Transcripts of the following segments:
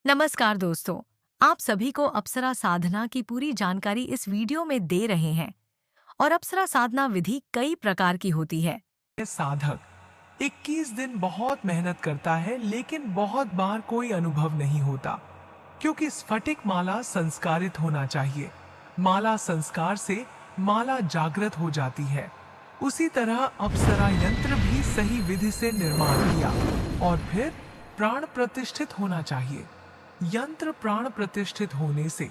नमस्कार दोस्तों। आप सभी को अप्सरा साधना की पूरी जानकारी इस वीडियो में दे रहे हैं। और अप्सरा साधना विधि कई प्रकार की होती है। साधक 21 दिन बहुत मेहनत करता है, लेकिन बहुत बार कोई अनुभव नहीं होता, क्योंकि स्फटिक माला संस्कारित होना चाहिए। माला संस्कार से माला जागृत हो जाती है। उसी तरह अप्सरा यंत्र भी सही विधि से निर्माण किया और फिर प्राण प्रतिष्ठित होना चाहिए। यंत्र प्राण प्रतिष्ठित होने से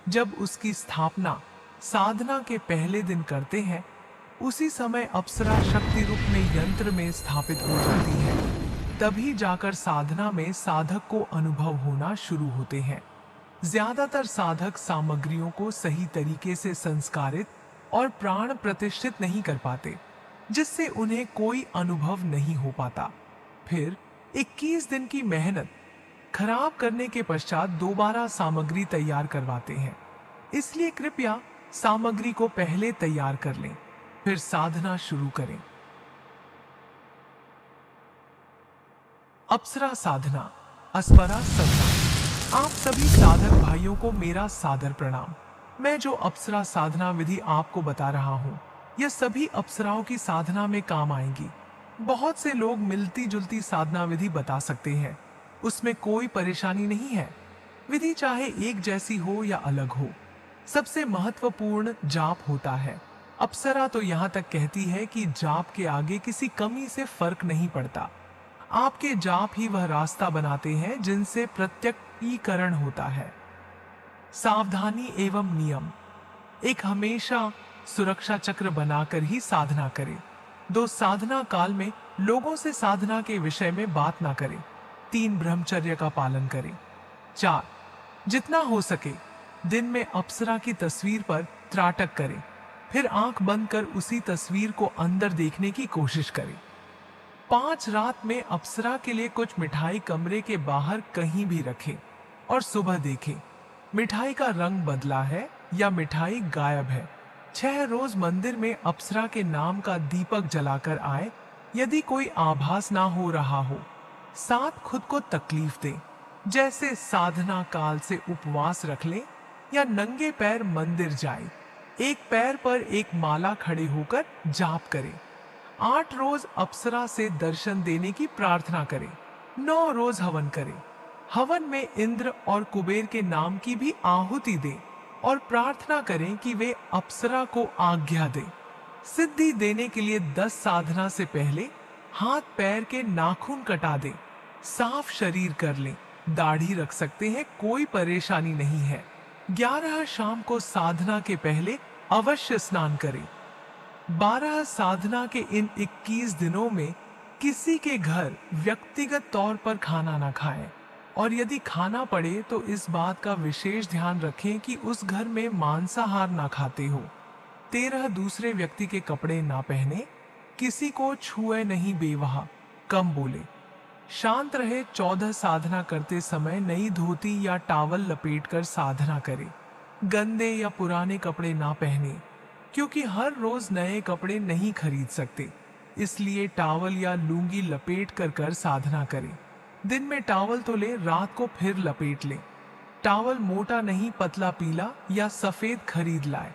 जब उसकी स्थापना साधना के पहले दिन करते हैं, उसी समय अप्सरा शक्ति रूप में यंत्र में स्थापित हो जाती है। तभी जाकर साधना में साधक को अनुभव होना शुरू होते हैं। ज्यादातर साधक सामग्रियों को सही तरीके से संस्कारित और प्राण प्रतिष्ठित नहीं कर पाते, जिससे उन्हें कोई अनुभव नहीं हो पाता। फिर 21 दिन की मेहनत खराब करने के पश्चात दोबारा सामग्री तैयार करवाते हैं। इसलिए कृपया सामग्री को पहले तैयार कर लें, फिर साधना शुरू करें। अप्सरा साधना, अस्परा साधना। आप सभी साधक भाइयों को मेरा सादर प्रणाम। मैं जो अप्सरा साधना विधि आपको बता रहा हूँ, यह सभी अप्सराओं की साधना में काम आएगी। बहुत से लोग मिलती जुलती साधना विधि बता सकते हैं, उसमें कोई परेशानी नहीं है। विधि चाहे एक जैसी हो या अलग हो, सबसे महत्वपूर्ण जाप होता है। अप्सरा तो यहाँ तक कहती है कि जाप के आगे किसी कमी से फर्क नहीं पड़ता। आपके जाप ही वह रास्ता बनाते हैं जिनसे प्रत्यक्षीकरण होता है। सावधानी एवं नियम। एक हमेशा सुरक्षा चक्र बनाकर ही साधना करें। दो, साधना काल में लोगों से साधना के विषय में बात ना करें। 3, ब्रह्मचर्य का पालन करें। 4, जितना हो सके दिन में अप्सरा की तस्वीर पर त्राटक करें, फिर आंख बंद कर उसी तस्वीर को अंदर देखने की कोशिश करें। 5, रात में अप्सरा के लिए कुछ मिठाई कमरे के बाहर कहीं भी रखें और सुबह देखें मिठाई का रंग बदला है या मिठाई गायब है। 6, रोज मंदिर में अप्सरा के नाम का दीपक जलाकर आए यदि कोई आभास ना हो रहा हो। 7, खुद को तकलीफ दें, जैसे साधना काल से उपवास रख लें या नंगे पैर मंदिर जाए। एक पैर पर एक माला खड़े होकर जाप करें। 8, रोज अप्सरा से दर्शन देने की प्रार्थना करें। 9, रोज हवन करें। हवन में इंद्र और कुबेर के नाम की भी आहुति दें और प्रार्थना करें कि वे अप्सरा को आज्ञा दें। सिद्धि देने के लिए 10, साधना से पहले हाथ पैर के नाखून कटा दें। साफ शरीर कर लें, दाढ़ी रख सकते हैं, कोई परेशानी नहीं है। 11, शाम को साधना के पहले अवश्य स्नान करें। 12, साधना के इन 21 दिनों में किसी के घर व्यक्तिगत तौर पर खाना ना खाएं, और यदि खाना पड़े तो इस बात का विशेष ध्यान रखें कि उस घर में मांसाहार ना खाते हो। 13, दूसरे व्यक्ति के कपड़े ना पहने, किसी को छुए नहीं, बेवहा, कम बोले, शांत रहे। 14, साधना करते समय नई धोती या टावल लपेटकर साधना करें। गंदे या पुराने कपड़े ना पहने, क्योंकि हर रोज नए कपड़े नहीं खरीद सकते, इसलिए टावल या लुंगी लपेट कर साधना करें। दिन में टावल तो ले, रात को फिर लपेट ले। टावल मोटा नहीं, पतला पीला या सफेद खरीद लाए।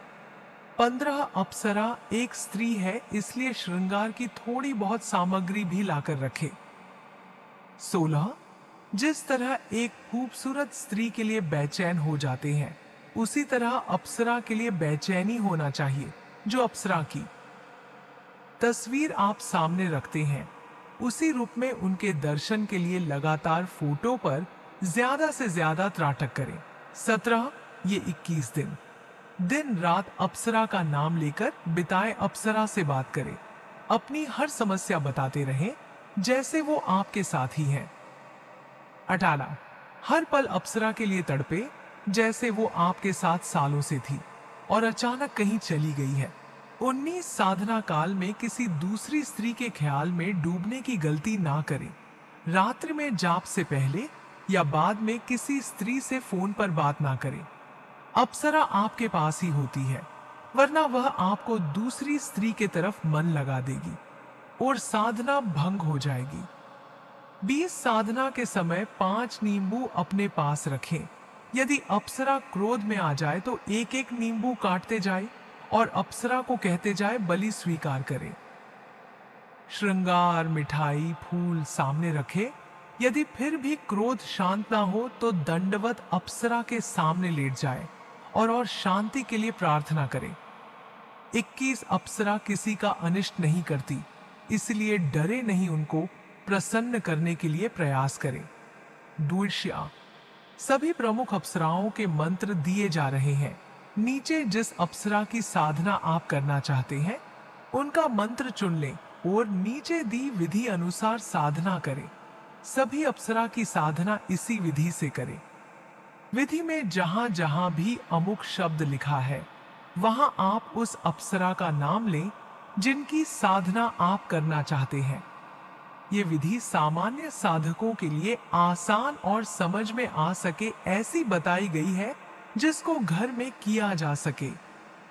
15, अप्सरा एक स्त्री है, इसलिए श्रृंगार की थोड़ी बहुत सामग्री भी लाकर रखे। 16, जिस तरह एक खूबसूरत स्त्री के लिए बेचैन हो जाते हैं, उसी तरह अप्सरा के लिए बेचैनी होना चाहिए। जो अप्सरा की तस्वीर आप सामने रखते हैं, उसी रूप में उनके दर्शन के लिए लगातार फोटो पर ज्यादा से ज्यादा त्राटक करें। 17, ये 21 दिन दिन रात अप्सरा का नाम लेकर बिताए। अप्सरा से बात करें, अपनी हर समस्या बताते रहें जैसे वो आपके साथ ही हैं। 18, हर पल अप्सरा के लिए तड़पे जैसे वो आपके साथ सालों से थी और अचानक कहीं चली गई है। 19, साधना काल में किसी दूसरी स्त्री के ख्याल में डूबने की गलती ना करें। रात्रि में जाप से पहले या बाद में किसी स्त्री से फोन पर बात ना करें। अप्सरा आपके पास ही होती है, वरना वह आपको दूसरी स्त्री के तरफ मन लगा देगी और साधना भंग हो जाएगी। 20 साधना के समय 5 नींबू अपने पास रखें। यदि अप्सरा क्रोध में आ जाए तो एक एक नींबू काटते जाए और अप्सरा को कहते जाए बलि स्वीकार करे। श्रृंगार, मिठाई, फूल सामने रखे। यदि फिर भी क्रोध शांत ना हो तो दंडवत अप्सरा के सामने लेट जाए और शांति के लिए प्रार्थना करे। 21 अप्सरा किसी का अनिष्ट नहीं करती, इसलिए डरे नहीं, उनको प्रसन्न करने के लिए प्रयास करें। द्विष्या, सभी प्रमुख अप्सराओं के मंत्र दिए जा रहे हैं। नीचे जिस अप्सरा की साधना आप करना चाहते हैं उनका मंत्र चुन लें और नीचे दी विधि अनुसार साधना करें। सभी अप्सरा की साधना इसी विधि से करें। विधि में जहां जहां भी अमुक शब्द लिखा है वहां आप उस अप्सरा का नाम लें जिनकी साधना आप करना चाहते हैं। ये विधि सामान्य साधकों के लिए आसान और समझ में आ सके ऐसी बताई गई है जिसको घर में किया जा सके।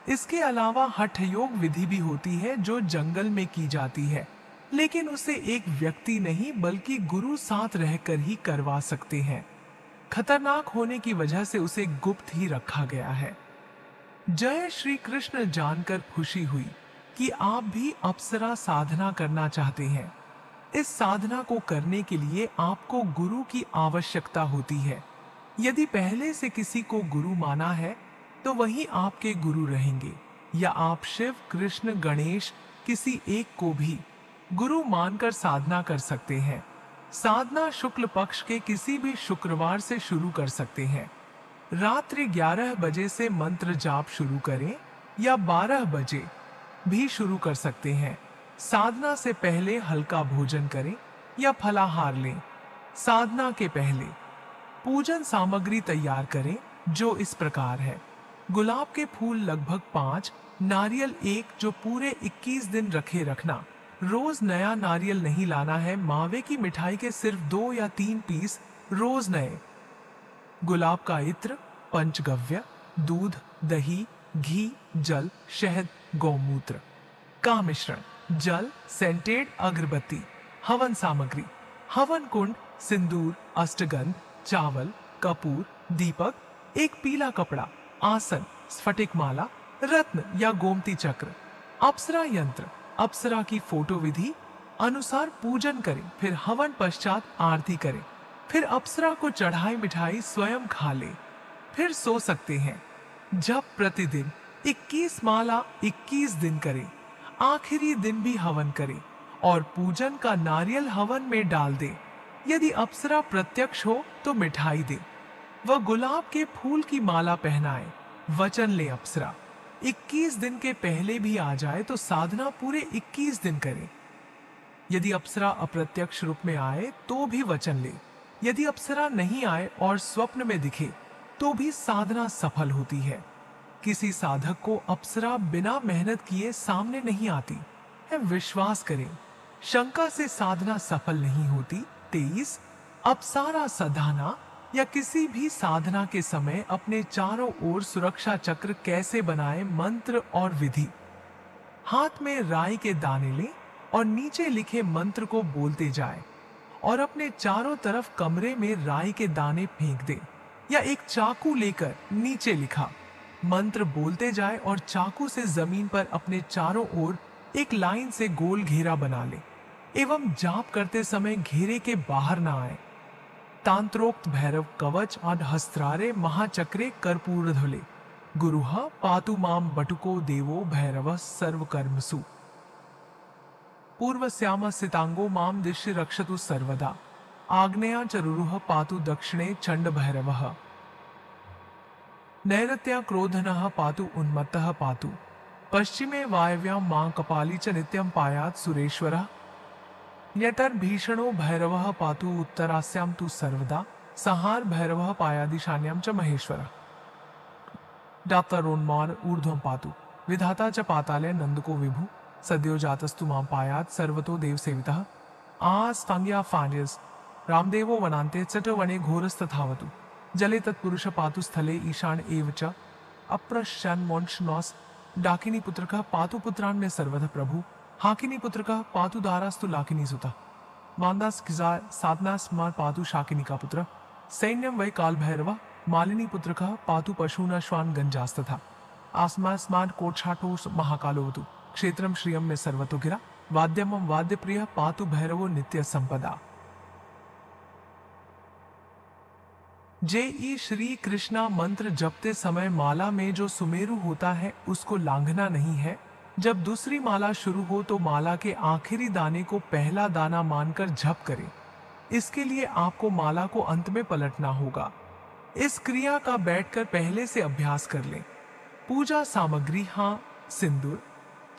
इसके अलावा हठ योग विधि भी होती है जो जंगल में की जाती है, लेकिन उसे एक व्यक्ति नहीं बल्कि गुरु साथ रहकर ही करवा सकते हैं। खतरनाक होने की वजह से उसे गुप्त ही रखा गया है। जय श्री कृष्ण जानकर खुशी हुई कि आप भी अप्सरा साधना करना चाहते हैं। इस साधना को करने के लिए आपको गुरु की आवश्यकता होती है। यदि पहले से किसी को गुरु माना है तो वही आपके गुरु रहेंगे, या आप शिव, कृष्ण, गणेश किसी एक को भी गुरु मानकर साधना कर सकते हैं। साधना शुक्ल पक्ष के किसी भी शुक्रवार से शुरू कर सकते हैं। रात्रि 11 बजे से मंत्र जाप शुरू करें या 12 बजे भी शुरू कर सकते हैं। साधना से पहले हल्का भोजन करें या फलाहार लें। साधना के पहले पूजन सामग्री तैयार करें जो इस प्रकार है। गुलाब के फूल लगभग 5, नारियल 1 जो पूरे 21 दिन रखे रखना। रोज नया नारियल नहीं लाना है। मावे की मिठाई के सिर्फ 2 या 3 पीस रोज नए। गुलाब का इत्र, पंचगव्य, दूध, दही, घी, जल, शहद, गौमूत्र का मिश्रण, जल, सेंटेड अगरबत्ती। हवन सामग्री, हवन कुंड, सिंदूर, अष्टगंध, चावल, कपूर, दीपक, एक पीला कपड़ा, आसन, स्फटिक माला, रत्न या गोमती चक्र। अप्सरा यंत्र, अप्सरा की फोटो विधि अनुसार पूजन करें, फिर हवन पश्चात आरती करें, फिर अप्सरा को चढ़ाई मिठाई स्वयं खा ले, फिर सो सकते हैं। जब प्रतिदिन 21 माला 21 दिन करें, आखिरी दिन भी हवन करें और पूजन का नारियल हवन में डाल दे। यदि अप्सरा प्रत्यक्ष हो तो मिठाई दे, वह गुलाब के फूल की माला पहनाए। वचन ले अप्सरा 21 दिन के पहले भी आ जाए तो साधना पूरे 21 दिन करें। यदि अप्सरा अप्रत्यक्ष रूप में आए तो भी वचन ले। यदि अप्सरा नहीं आए और स्वप्न में दिखे तो भी साधना सफल होती है। किसी साधक को अप्सरा बिना मेहनत किए सामने नहीं आती है, विश्वास करें। शंका से साधना सफल नहीं होती। 23 अप्सरा साधना या किसी भी साधना के समय अपने चारों ओर सुरक्षा चक्र कैसे बनाए। मंत्र और विधि, हाथ में राई के दाने लें और नीचे लिखे मंत्र को बोलते जाए और अपने चारों तरफ कमरे में राई के दाने फेंक दे, या एक चाकू लेकर नीचे लिखा मंत्र बोलते जाए और चाकू से जमीन पर अपने चारों ओर एक लाइन से गोल घेरा बना ले एवं जाप करते समय घेरे के बाहर ना आए। तांत्रोक्त भैरव कवच और हस्त्रारे महाचक्रे कर्पूर धुले गुरुः पातु माम बटुको देवो भैरव सर्वकर्मसु पूर्वस्याम सितांगो माम दिश्य रक्षतु सर्वदा आग्नेया चरुरुः पातु दक्षिणे चंड भैरवः नैऋत्या क्रोधनः पातु उन्मत्तः पातु पश्चिमे वायव्यां मां कपाली च नित्यं पायात् सुरेश्वरः यतर्भीषणो भैरवः पातु उत्तरास्यां तु सर्वदा संहार भैरवः पायादिशान्यां च महेश्वरः दात्तरोन्मार ऊर्ध्वं पातु विधाता च पाताले नंदको विभु सद्यो जातस्तु मां पायात् सर्वतो देव सेवितः आस्तांग्या फान्यस रामदेवो वनान्ते चटवने घोरस्तथावतु जले तत्पुरुष पातु स्थले ईशान एव च अप्रश्यन् मोंशनोस डाकिनी पुत्रकः पातु पुत्रान् में सर्वतः प्रभु हाकिनी पुत्रकः पातु दारास्तु लाकिनी सुतः मानदास किजार साधना स्मार पातु शाकिनिका पुत्र सैन्यम वै काल भैरव मालिनी पुत्र पातु पशूना श्वान गंजास्तथा आसमा स्मार कोच्छाटो महाकालोवतु क्षेत्रम श्रियम में सर्वतो गिरा वाद्यमम वाद्य प्रिय पातु भैरवो नित्य संपदा। जय श्री कृष्णा मंत्र जपते समय माला में जो सुमेरु होता है उसको लांघना नहीं है। जब दूसरी माला शुरू हो तो माला के आखिरी दाने को पहला दाना मानकर जप करें। इसके लिए आपको माला को अंत में पलटना होगा। इस क्रिया का बैठकर पहले से अभ्यास कर लें। पूजा सामग्री हाँ सिंदूर,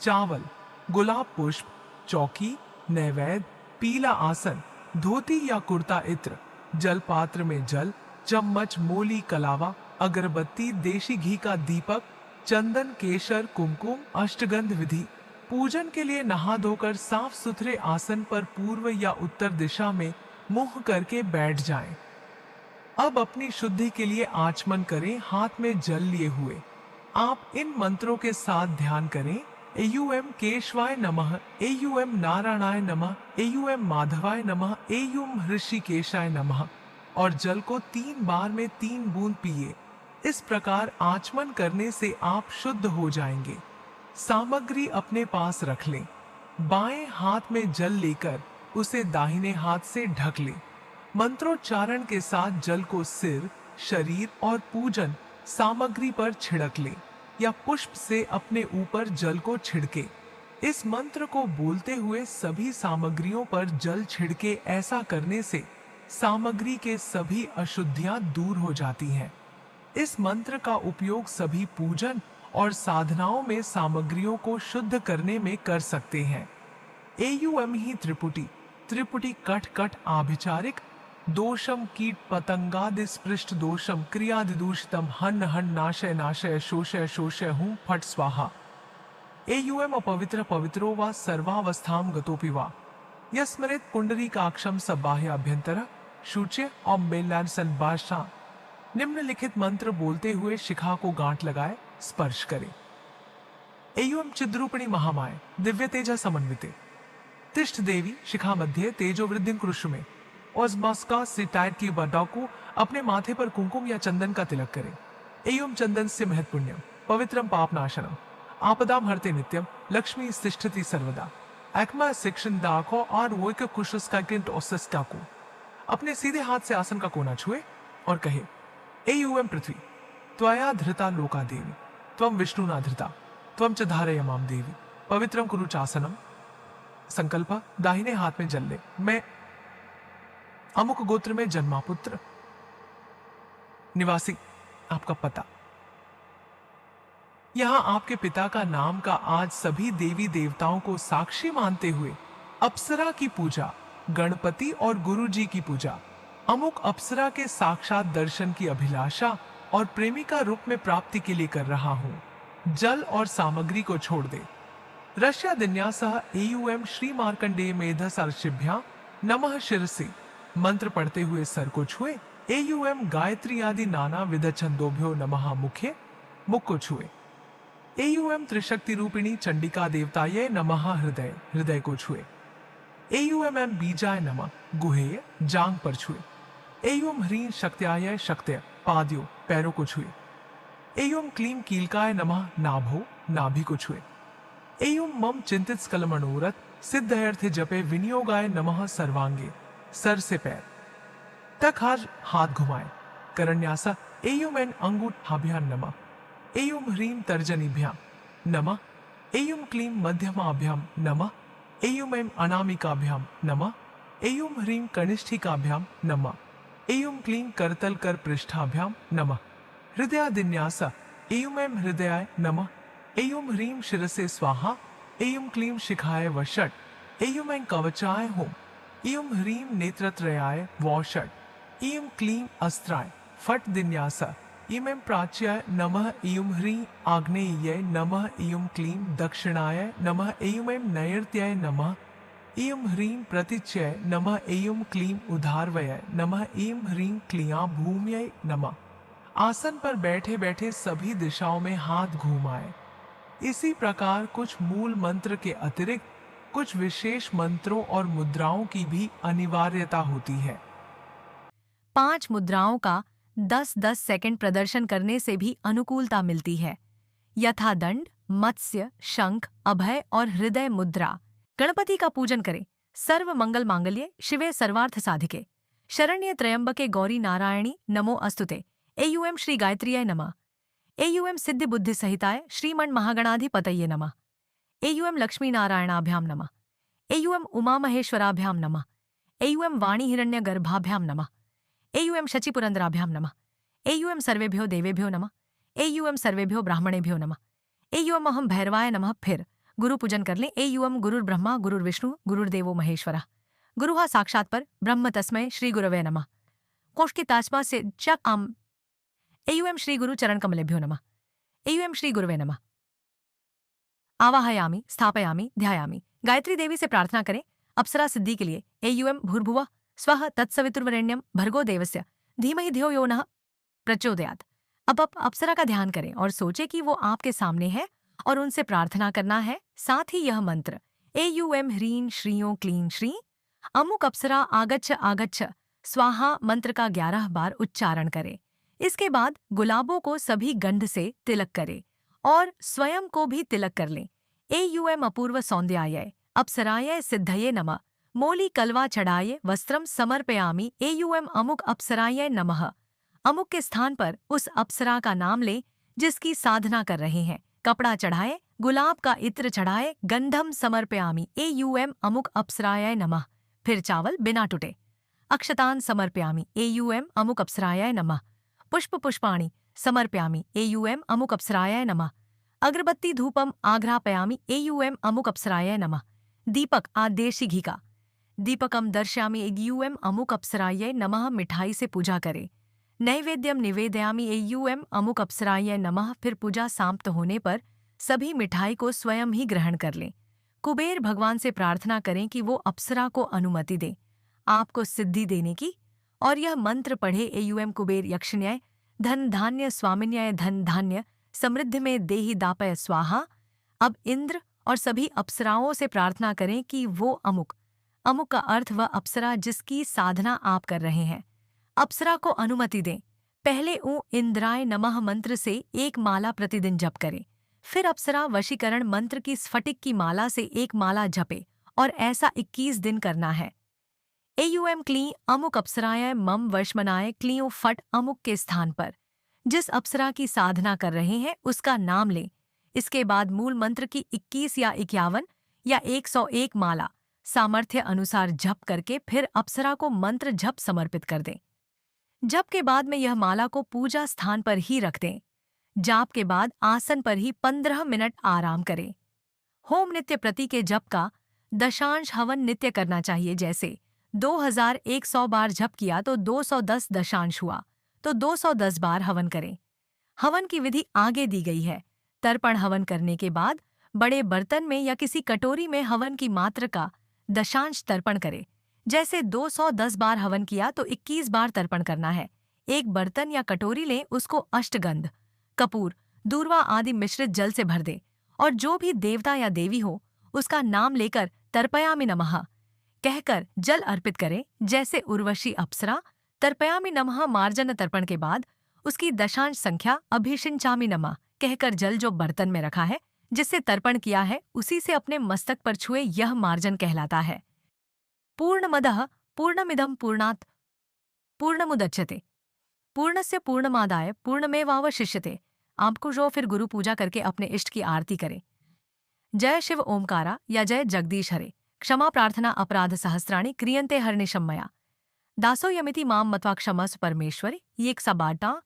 चावल, गुलाब पुष्प, चौकी, नैवेद्य, पीला आसन, धोती या कुर्ता इत्र, जल पात्र में जल, चम्मच, मोली, कलावा, अगरबत्ती, देशी घी का दीपक, चंदन, केशर, कुमकुम, अष्टगंध विधि। पूजन के लिए नहा धोकर साफ सुथरे आसन पर पूर्व या उत्तर दिशा में मुंह करके बैठ जाएं। अब अपनी शुद्धि के लिए आचमन करें, हाथ में जल लिए हुए। आप इन मंत्रों के साथ ध्यान करें। एयूएम केशवाय नमः, एयूएम नारायणाय नमः, एयूएम माधवाय नमः, एयूम ऋषिकेशाय नमः और जल को 3 बार में 3 बूंद पिए। इस प्रकार आचमन करने से आप शुद्ध हो जाएंगे। सामग्री अपने पास रख लें। बाएं हाथ में जल लेकर उसे दाहिने हाथ से ढक लें। मंत्रोच्चारण के साथ जल को सिर, शरीर और पूजन सामग्री पर छिड़क लें या पुष्प से अपने ऊपर जल को छिड़के। इस मंत्र को बोलते हुए सभी सामग्रियों पर जल छिड़के। ऐसा करने से सामग्री के सभी अशुद्धियां दूर हो जाती हैं। इस मंत्र का उपयोग सभी पूजन और साधनाओं में सामग्रियों को शुद्ध करने में कर सकते हैं। एयूएम ही त्रिपुटी, त्रिपुटी कट कट आभिचारिक दोषम कीट पतंगादि स्पृष्ट दोषम क्रियादिदूषितम हन हन नाशय नाशय शोषय शोषय हूँ फट स्वाहा। एयूएम अपवित्र पवित्रो वा सर्वावस्थाम गतोपि वा यस्मरेत पुंडरीकाक्षम सबाह्य अभ्यंतर शुच्य और मेलान संभाषा। निम्नलिखित मंत्र बोलते हुए शिखा को गांठ लगाए स्पर्श करें। एयूएम चिद्रूपिणी महामाय दिव्य तेजा समन्विते तिष्ठ देवी शिखा मध्य तेजो वृद्धि कुरुषु में। और सिटायर की बटाव को अपने माथे पर कुंकुम या चंदन का तिलक करें। एयूम चंदन से महत्पुण्यम पवित्रम पापनाशनम आपदाम हरते नित्यम लक्ष्मी तिष्ठति सर्वदा। एक्मा सेक्शन दाखो और वोक कुशस का किंट ओसस टाकू। अपने सीधे हाथ से आसन का कोना छुए और कहे एयूएम पृथ्वी त्वया धृता लोका देवी त्वम विष्णुना धृता त्वम च धारयमाम देवी पवित्रम कुरु चासनम। संकल्प दाहिने हाथ में जल ले। मैं अमुक गोत्र में जन्मा पुत्र निवासी। आपका पता। यहां आपके पिता का नाम का आज सभी देवी देवताओं को साक्षी मानते हुए अप्सरा की पूजा, गणपति और गुरु जी की पूजा, अमुक अप्सरा के साक्षात दर्शन की अभिलाषा और प्रेमिका रूप में प्राप्ति के लिए कर रहा हूं। जल और सामग्री को छोड़ दे। रश्या दिन्यासः एयूएम श्री मार्कंडेय मेधस अर्षिभ्या नमः शिरसि। मंत्र पढ़ते हुए सर को छुए। एयूएम गायत्री आदि नाना विध छंदोभ्यो नमः मुखे, मुख को छुए। एयूएम त्रिशक्ति रूपिणी चंडिका देवताये नमः हृदय, हृदय को छुए। एयूएम एम बीजाय नमः गुहेय, जांग पर छुए। एयूएम ह्रीं शक्त्याय शक्त्य पाद्यो, पैरों को छुए। एयूएम क्लीम कीलकाय नमः नाभो, नाभि को छुए। एयूएम मम चिंतित स्कल मनोरथ सिद्ध अर्थ जपे विनियोगाय नमः सर्वांगे, सर से पैर तक हाथ घुमाए। करन्यासा एयूम एन अंगूठाभ्याम नमः। एयूम ह्रीं तर्जनीभ्याम नमः। एयूम क्लीम मध्यमाभ्याम नमः। एयूम एम अनामिकाभ्याम नमः। एयूम ह्रीं कनिष्ठिकाभ्याम नमः। एयूम क्लीम करतल कर पृष्ठाभ्याम नमः। हृदयादिन्यासा एयूम एम हृदयाय नमः। एयूम ह्रीं शिरसे स्वाहा। एयूम क्लीम शिखाय वषट। एयूम एम कवचाय होम। एयूम ह्रीं नेत्रत्रयाय वौषट। एयूम क्लीम अस्त्राय फट दिन्यासा। एयूम एम प्राच्याय नमः। एयूम ह्रीं आग्नेय्याय नमः। एयूम क्लीम दक्षिणाय नमः। एयूम एम नैऋत्याय नमः। एयूम ह्रीं प्रतिच्यय नमः। एयूम क्लीम उधारवयाय नमः। एयूम ह्रीं क्लिया भूम्यै नमः। आसन पर बैठे बैठे सभी दिशाओं में हाथ घुमाए। इसी प्रकार कुछ मूल मंत्र के अतिरिक्त कुछ विशेष मंत्रों और मुद्राओं की भी अनिवार्यता होती है। 5 मुद्राओं का 10-10 सेकंड प्रदर्शन करने से भी अनुकूलता मिलती है। यथादंड, मत्स्य, शंख, अभय और हृदय मुद्रा। गणपति का पूजन करें। सर्व मंगल मांगल्ये शिवे सर्वार्थ साधिके शरण्य त्र्यंबके गौरी नारायणी नमो अस्तुते। एयूएम श्री गायत्रीय नमः। एयूएम सिद्धि बुद्धि सहिताय श्रीमन महागणाधिपतये नमः। एयूएम लक्ष्मी नारायणाभ्याम नमः। एयूएम उमा महेश्वराभ्याम नमः। एयूएम वाणी हिरण्य गर्भाभ्याम नमः। एयूएम शचिपुरंदराभ्याम नमः। एयूएम सर्वेभ्यो देवेभ्यो नमः। एयूएम सर्वेभ्यो ब्राह्मणेभ्यो नमः। एयूएम अहम भैरवाय नमः। फिर गुरु पूजन कर लें। एयूएम गुरुर्ब्रह्मा गुरुर्विष्णु गुरुर्देवो महेश्वरः गुरुः साक्षात् पर ब्रह्म तस्मै श्री गुरवे नमः। कोश की ताजमा से चक आम। एयूएम श्री गुरु चरण कमलेभ्यो नमः। एयूएम श्री गुरुवे नमः। आवाहयामि स्थापयामि ध्यायामि। गायत्री देवी से प्रार्थना करें अप्सरा सिद्धि के लिए। एयूएम भूर्भुवः स्वः तत्सवितुर्वरेण्यम भर्गो देवस्य धीमहि धियो यो नः प्रचोदयात्। अब आप अप्सरा का ध्यान करें और सोचें कि वो आपके सामने है और उनसे प्रार्थना करना है। साथ ही यह मंत्र एयूएम ह्रीं श्रीयों क्लीं श्री अमुक अप्सरा आगच्छ आगच्छ स्वाहा मंत्र का 11 बार उच्चारण करें। इसके बाद गुलाबों को सभी गंध से तिलक करें और स्वयं को भी तिलक कर लें। एयूएम अपूर्व सौंदर्याय अप्सराय सिद्धये नमः। मोली कलवा चढ़ाये वस्त्रम समर्पयामि। एयूएम अमुक अप्सराय नमः। अमुक के स्थान पर उस अप्सरा का नाम लें जिसकी साधना कर रहे हैं। कपड़ा चढ़ाए, गुलाब का इत्र चढ़ाए, गंधम समर्पयामि। एयूएम अमुक अप्सराय नमः। फिर चावल बिना टूटे। अक्षतान समर्पयामि। एयूएम अमुक अप्सराय नमः। पुष्प पुष्पाणि समर्पयामि। एयूएम अमुक अप्सराय नमः। अगरबत्ती धूपम आघ्रापयामि। एयूएम अमुक अप्सराय नमः। दीपक आदेशी घी का दीपकम दर्शयामि। एयूएम अमुक अप्सराय नमः। मिठाई से पूजा करे। नैवेद्यम निवेदयामि। एयूएम अमुक अप्सराय नमः। फिर पूजा समाप्त होने पर सभी मिठाई को स्वयं ही ग्रहण कर लें। कुबेर भगवान से प्रार्थना करें कि वो अप्सरा को अनुमति दें आपको सिद्धि देने की और यह मंत्र पढ़े। एयूएम कुबेर यक्षिण्याय धन धान्य स्वामिन्याय धन धान्य समृद्धि में देहि दापय स्वाहा। अब इंद्र और सभी अप्सराओं से प्रार्थना करें कि वो अमुक का अर्थ वह अप्सरा जिसकी साधना आप कर रहे हैं अप्सरा को अनुमति दें। पहले ऊ इंद्राय नमः मंत्र से 1 माला प्रतिदिन जप करें। फिर अप्सरा वशीकरण मंत्र की स्फटिक की माला से 1 माला जपे और ऐसा 21 दिन करना है। एयूएम क्लीं अमुक अप्सराय मम वर्षमनाय। क्लीं फट अमुक के स्थान पर जिस अप्सरा की साधना कर रहे हैं उसका नाम लें। इसके बाद मूल मंत्र की 21 या 51 या 101 माला सामर्थ्य अनुसार जप करके फिर अप्सरा को मंत्र जप समर्पित कर दें। जप के बाद में यह माला को पूजा स्थान पर ही रख दें। जाप के बाद आसन पर ही 15 मिनट आराम करें। होम नित्य प्रति के जप का दशांश हवन नित्य करना चाहिए। जैसे 2100 बार जप किया तो 210 दशांश हुआ तो 210 बार हवन करें। हवन की विधि आगे दी गई है। तर्पण हवन करने के बाद बड़े बर्तन में या किसी कटोरी में हवन की मात्रा का दशांश तर्पण करें। जैसे 210 बार हवन किया तो 21 बार तर्पण करना है। एक बर्तन या कटोरी लें, उसको अष्टगंध, कपूर, दूर्वा आदि मिश्रित जल से भर दें और जो भी देवता या देवी हो उसका नाम लेकर तर्पयामि नमः कहकर जल अर्पित करें। जैसे उर्वशी अप्सरा तर्पयामि नमः मार्जन तर्पण के बाद उसकी दशांश संख्या अभिषिंचामि नमः कहकर जल जो बर्तन में रखा है जिससे तर्पण किया है उसी से अपने मस्तक पर छुए, यह मार्जन कहलाता है। पूर्णमदः पूर्णमिदं पूर्णात् पूर्णमुदच्यते पूर्णस्य पूर्णमादाय पूर्णमेवावशिष्यते। आपको जो फिर गुरु पूजा करके अपने इष्ट की आरती करें। जय शिव ओमकारा या जय जगदीश हरे। क्षमा प्रार्थना अपराध सहस्राणि क्रियन्ते हरनिशं मया। दासो यमिति माम मत्वा क्षमस्व परमेश्वरि। ये एक सबाटा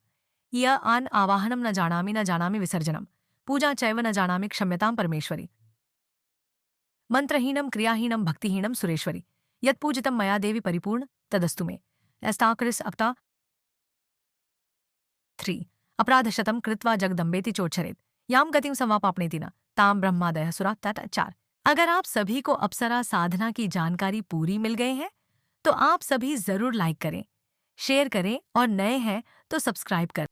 य आन आवाहनम न जानामि विसर्जनम पूजा चैव न जानामि क्षम्यतां परमेश्वरि। मंत्रहीनम क्रियाहीनम भक्तिहीनम सुरेश्वरि। यत्पूजितं मया देवी परिपूर्ण तदस्तु मे। एस्टाक्रिस अक्ता 3 अपराधशतं कृत्वा जगदम्बेति चोच्छरेत् यां गतिं संवापापनेति न ताम ब्रह्मादयः सुरा तट 4। अगर आप सभी को अप्सरा साधना की जानकारी पूरी मिल गए हैं तो आप सभी जरूर लाइक करें, शेयर करें और नए हैं तो सब्सक्राइब करें।